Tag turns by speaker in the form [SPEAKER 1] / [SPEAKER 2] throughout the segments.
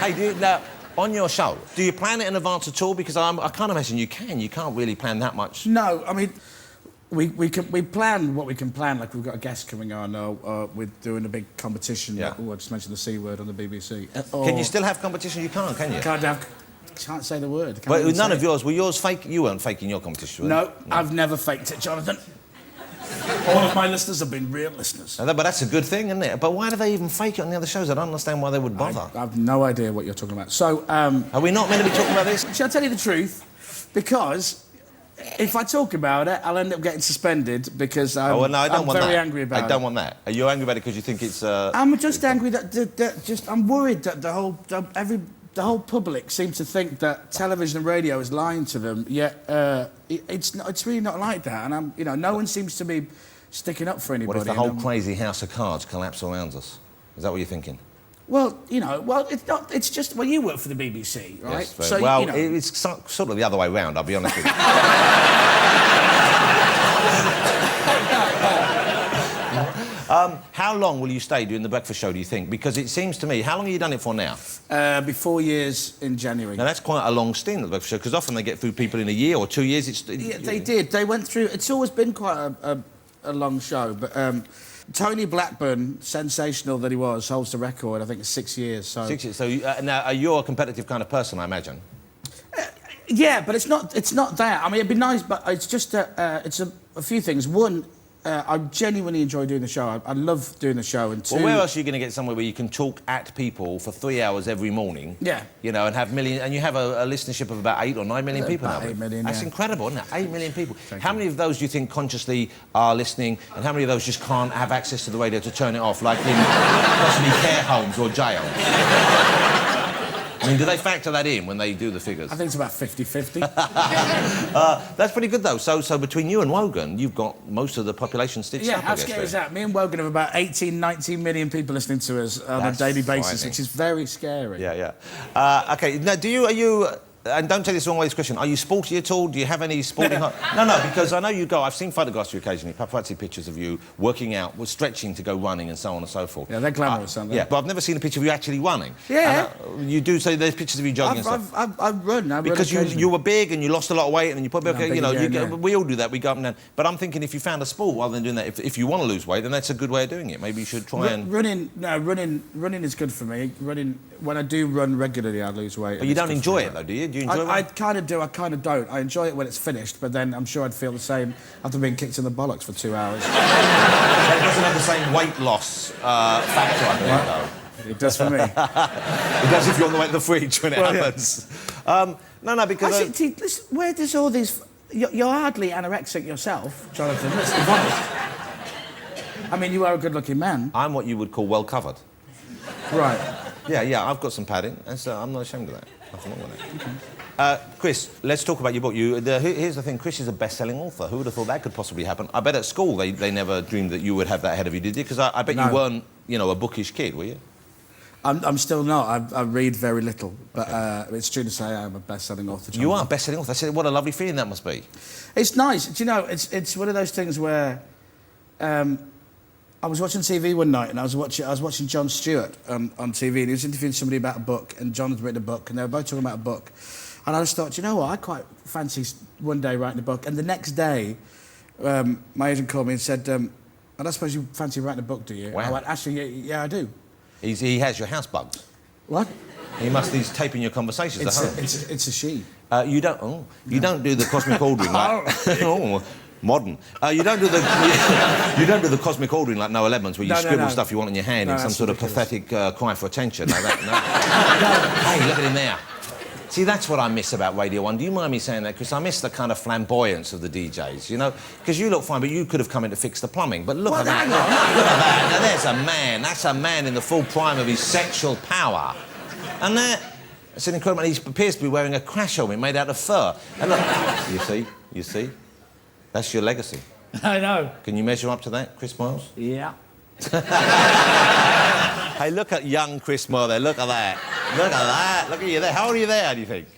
[SPEAKER 1] Hey, now, on your show, do you plan it in advance at all? Because I can't imagine you can. You can't really plan that much.
[SPEAKER 2] No, I mean, we plan what we can plan. Like, we've got a guest coming on, we're doing a big competition.
[SPEAKER 1] Yeah.
[SPEAKER 2] Oh, I just mentioned the C word on the BBC.
[SPEAKER 1] Can you still have competition? You can't, can you?
[SPEAKER 2] Can't say the word.
[SPEAKER 1] But none of yours. Were yours fake? You weren't faking your competition, were you?
[SPEAKER 2] No, I've never faked it, Jonathan. All of my listeners have been real listeners.
[SPEAKER 1] But that's a good thing, isn't it? But why do they even fake it on the other shows? I don't understand why they would bother.
[SPEAKER 2] I have no idea what you're talking about. So,
[SPEAKER 1] are we not meant to be talking about this?
[SPEAKER 2] Shall I tell you the truth? Because if I talk about it, I'll end up getting suspended because I'm very angry about it.
[SPEAKER 1] I don't want that. Are you angry about it because you think it's...
[SPEAKER 2] I'm just angry that I'm worried that the whole public seems to think that television and radio is lying to them, yet it's really not like that. And no one seems to be sticking up for anybody.
[SPEAKER 1] What if the whole crazy house of cards collapse around us? Is that what you're thinking?
[SPEAKER 2] Well, it's not. It's just you work for the BBC, right?
[SPEAKER 1] Yes, so it's sort of the other way round. I'll be honest with you. How long will you stay doing the breakfast show, do you think? Because it seems to me... How long have you done it for now?
[SPEAKER 2] Be 4 years in January.
[SPEAKER 1] Now, that's quite a long stint at the breakfast show, because often they get through people in a year or 2 years.
[SPEAKER 2] Yeah, they did. They went through... It's always been quite a long show, but... Tony Blackburn, sensational that he was, holds the record. I think it's 6 years. So
[SPEAKER 1] 6 years. So now, you're a competitive kind of person, I imagine.
[SPEAKER 2] Yeah, but it's not that. I mean, it'd be nice, but it's just it's a few things. One, I genuinely enjoy doing the show. I love doing the show. And two...
[SPEAKER 1] Well, where else are you going to get somewhere where you can talk at people for 3 hours every morning?
[SPEAKER 2] Yeah.
[SPEAKER 1] And have millions... And you have a listenership of about 8 or 9 million people now.
[SPEAKER 2] 8 million,
[SPEAKER 1] That's incredible, isn't it? 8 million people. How many of those do you think consciously are listening, and how many of those just can't have access to the radio to turn it off, like in possibly care homes or jail? I mean, do they factor that in when they do the figures?
[SPEAKER 2] I think it's about 50-50.
[SPEAKER 1] That's pretty good, though. So between you and Wogan, you've got most of the population stitched up, I guess.
[SPEAKER 2] Yeah, how scary is that? Me and Wogan have about 18, 19 million people listening to us on a daily basis, which is very scary.
[SPEAKER 1] Yeah. OK, now, are you... And don't take this the wrong way, this question. Are you sporty at all? Do you have any sporting... No, because I know you go... I've seen photographs of you occasionally, paparazzi pictures of you working out, stretching to go running and so on and so forth.
[SPEAKER 2] Yeah, they're glamorous, aren't they?
[SPEAKER 1] Yeah, but I've never seen a picture of you actually running.
[SPEAKER 2] Yeah.
[SPEAKER 1] And, you do say there's pictures of you jogging and stuff.
[SPEAKER 2] I run.
[SPEAKER 1] Because you were big and you lost a lot of weight and then you put... we all do that, we go up and down. But I'm thinking if you found a sport rather than doing that, if you want to lose weight, then that's a good way of doing it. Maybe you should try and... Running
[SPEAKER 2] is good for me. When I do run regularly, I lose weight.
[SPEAKER 1] But you don't enjoy it, though, do you? Do you enjoy it?
[SPEAKER 2] I kind of do, I kind of don't. I enjoy it when it's finished, but then I'm sure I'd feel the same after being kicked in the bollocks for 2 hours.
[SPEAKER 1] It doesn't have the same weight loss factor, I think, though.
[SPEAKER 2] It does for me.
[SPEAKER 1] It does if you're on the way to the fridge when it happens. Yeah. No, because...
[SPEAKER 2] Listen, where does all these... You're hardly anorexic yourself, Jonathan, let's be honest. I mean, you are a good-looking man.
[SPEAKER 1] I'm what you would call well-covered.
[SPEAKER 2] Right.
[SPEAKER 1] Yeah, I've got some padding, and so I'm not ashamed of that. Nothing wrong with it. Okay. Chris, let's talk about your book. Here's the thing, Chris is a best-selling author. Who would have thought that could possibly happen? I bet at school they never dreamed that you would have that ahead of you, did they? Because I bet you weren't, a bookish kid, were you?
[SPEAKER 2] I'm still not. I read very little, but it's true to say I'm a best-selling author. Jonathan.
[SPEAKER 1] You are a best-selling author. What a lovely feeling that must be.
[SPEAKER 2] It's nice. Do you know, it's one of those things where... I was watching TV one night and I was watching Jon Stewart on TV and he was interviewing somebody about a book and John had written a book and they were both talking about a book. And I just thought, you know what, I quite fancy one day writing a book. And the next day, my agent called me and said, I don't suppose you fancy writing a book, do you?
[SPEAKER 1] Wow.
[SPEAKER 2] I went, actually, yeah, I do.
[SPEAKER 1] He has your house bugged.
[SPEAKER 2] What?
[SPEAKER 1] He's taping your conversations at home.
[SPEAKER 2] It's a she.
[SPEAKER 1] You don't do the cosmic ordering like... Modern. You don't do the cosmic ordering like Noah Lemons, where you scribble stuff you want in your hand in some sort of pathetic cry for attention. No. Hey, look at him there. See, that's what I miss about Radio 1. Do you mind me saying that? Because I miss the kind of flamboyance of the DJs, Because you look fine, but you could have come in to fix the plumbing. But look at that. Look at that. Now, there's a man. That's a man in the full prime of his sexual power. And it's an incredible... He appears to be wearing a crash helmet made out of fur. And look, you see? That's your legacy.
[SPEAKER 2] I know.
[SPEAKER 1] Can you measure up to that, Chris Moyles?
[SPEAKER 2] Yeah.
[SPEAKER 1] Hey, look at young Chris Moyles there. Look at that. Look at that. Look at you there. How old are you there, do you think?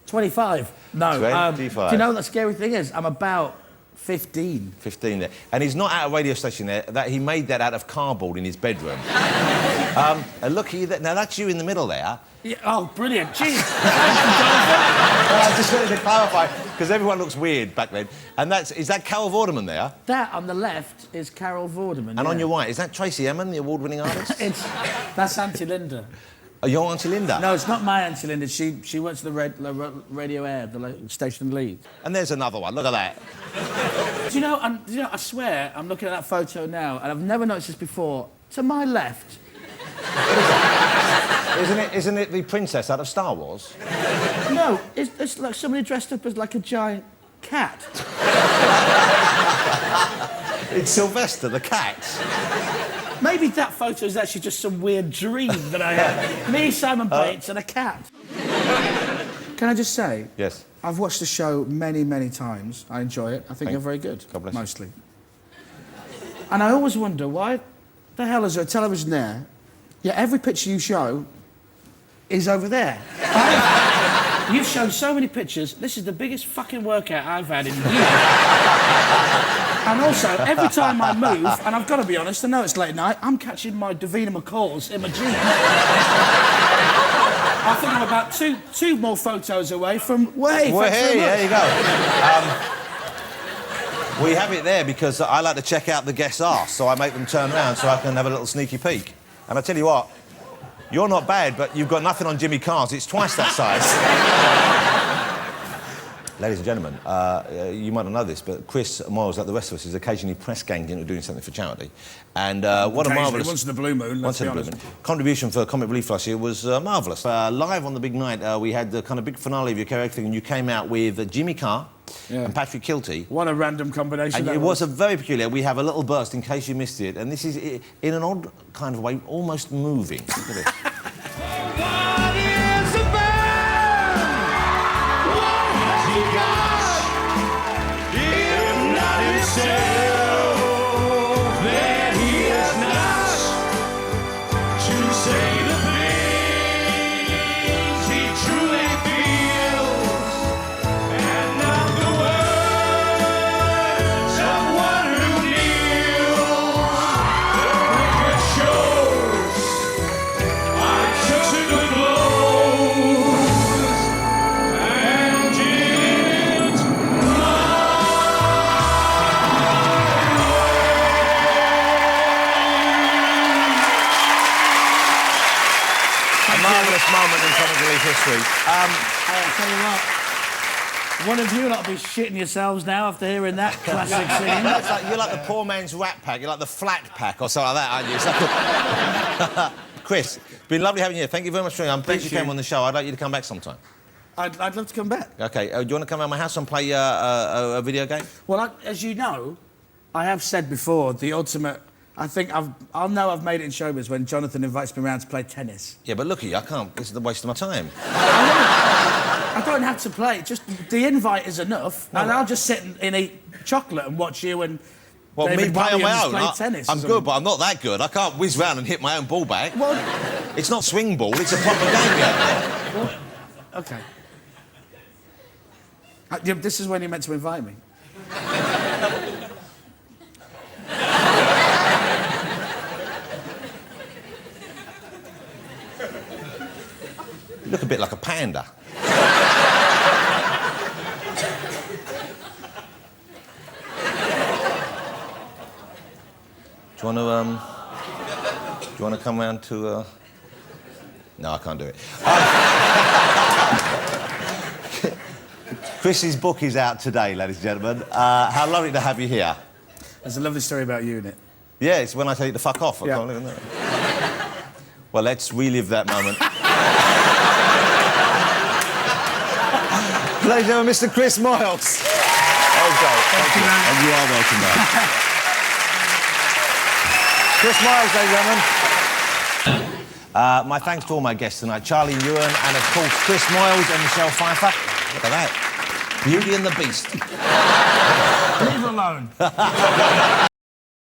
[SPEAKER 2] 25. No.
[SPEAKER 1] 25.
[SPEAKER 2] Do you know what the scary thing is? I'm about 15.
[SPEAKER 1] 15 there. And he's not at a radio station there. He made that out of cardboard in his bedroom. Look, now that's you in the middle there.
[SPEAKER 2] Yeah, oh, brilliant. Jeez.
[SPEAKER 1] Well, I just wanted to clarify, because everyone looks weird back then. And is that Carol Vorderman there?
[SPEAKER 2] That on the left is Carol Vorderman.
[SPEAKER 1] And on your right, is that Tracy Emin, the award-winning artist?
[SPEAKER 2] That's Auntie Linda.
[SPEAKER 1] Oh, your Auntie Linda?
[SPEAKER 2] No, it's not my Auntie Linda. She works at the Radio Air, the station lead.
[SPEAKER 1] And there's another one. Look at that.
[SPEAKER 2] Do you know, I swear, I'm looking at that photo now, and I've never noticed this before. To my left...
[SPEAKER 1] Isn't it the princess out of Star Wars?
[SPEAKER 2] No, it's like somebody dressed up as like a giant cat.
[SPEAKER 1] It's Sylvester the cat.
[SPEAKER 2] Maybe that photo is actually just some weird dream that I had. Me, Simon Bates, and a cat. Can I just say?
[SPEAKER 1] Yes.
[SPEAKER 2] I've watched the show many, many times. I enjoy it. I think you're very good.
[SPEAKER 1] God bless
[SPEAKER 2] mostly. And I always wonder, why the hell is there a television there? Yeah, every picture you show is over there. You've shown so many pictures. This is the biggest fucking workout I've had in years. And also, every time I move, and I've got to be honest, I know it's late at night, I'm catching my Davina McCalls in my dreams. I think I'm about two more photos away from...
[SPEAKER 1] Well, hey, there you go. We have it there because I like to check out the guests' arse, so I make them turn around so I can have a little sneaky peek. And I tell you what, you're not bad, but you've got nothing on Jimmy Carr's. It's twice that size. Ladies and gentlemen, you might not know this, but Chris Moyles, like the rest of us, is occasionally press-ganged into doing something for charity. And what a marvellous...
[SPEAKER 2] Once in the blue moon, let's be honest.
[SPEAKER 1] Contribution for Comic Relief last year was marvellous. Live on the big night, we had the kind of big finale of your karaoke thing, and you came out with Jimmy Carr and Patrick Kilty.
[SPEAKER 2] What a random combination.
[SPEAKER 1] And it was a very peculiar. We have a little burst in case you missed it, and this is, in an odd kind of way, almost moving. Look at this. Moment in Comic Relief history.
[SPEAKER 2] I'll tell you what. One of you lot will be shitting yourselves now after hearing that classic singing.
[SPEAKER 1] You're like the poor man's Rat Pack. You're like the Flat Pack or something like that, aren't you? It's like Chris, it's been lovely having you here. Thank you very much for I'm pleased you came on the show. I'd like you to come back sometime.
[SPEAKER 2] I'd love to come back.
[SPEAKER 1] OK. Do you want to come around my house and play a video game?
[SPEAKER 2] Well, as you know, I have said before, the ultimate... I think I'll know I've made it in showbiz when Jonathan invites me around to play tennis.
[SPEAKER 1] Yeah, but look at you, I can't. This is the waste of my time.
[SPEAKER 2] I don't have to play. Just the invite is enough, and I'll just sit and eat chocolate and watch you and.
[SPEAKER 1] Well,
[SPEAKER 2] David
[SPEAKER 1] me play on my own.
[SPEAKER 2] play tennis
[SPEAKER 1] I'm good, but I'm not that good. I can't whiz round and hit my own ball back.
[SPEAKER 2] Well,
[SPEAKER 1] it's not swing ball. It's a proper game.
[SPEAKER 2] Well, OK. This is when you're meant to invite me.
[SPEAKER 1] You look a bit like a panda. Do you want to come round to... No, I can't do it. Chris's book is out today, ladies and gentlemen. How lovely to have you here.
[SPEAKER 2] There's a lovely story about you in it.
[SPEAKER 1] Yeah, it's when I tell you to fuck off. I can't live in that. Well, let's relive that moment. Ladies and gentlemen, Mr. Chris Moyles. Okay, thank you. And you are welcome back. Chris Moyles, ladies and gentlemen. My thanks to all my guests tonight, Charlie Ewan and, of course, Chris Moyles and Michelle Pfeiffer. Look at that. Beauty and the Beast.
[SPEAKER 2] Leave her alone.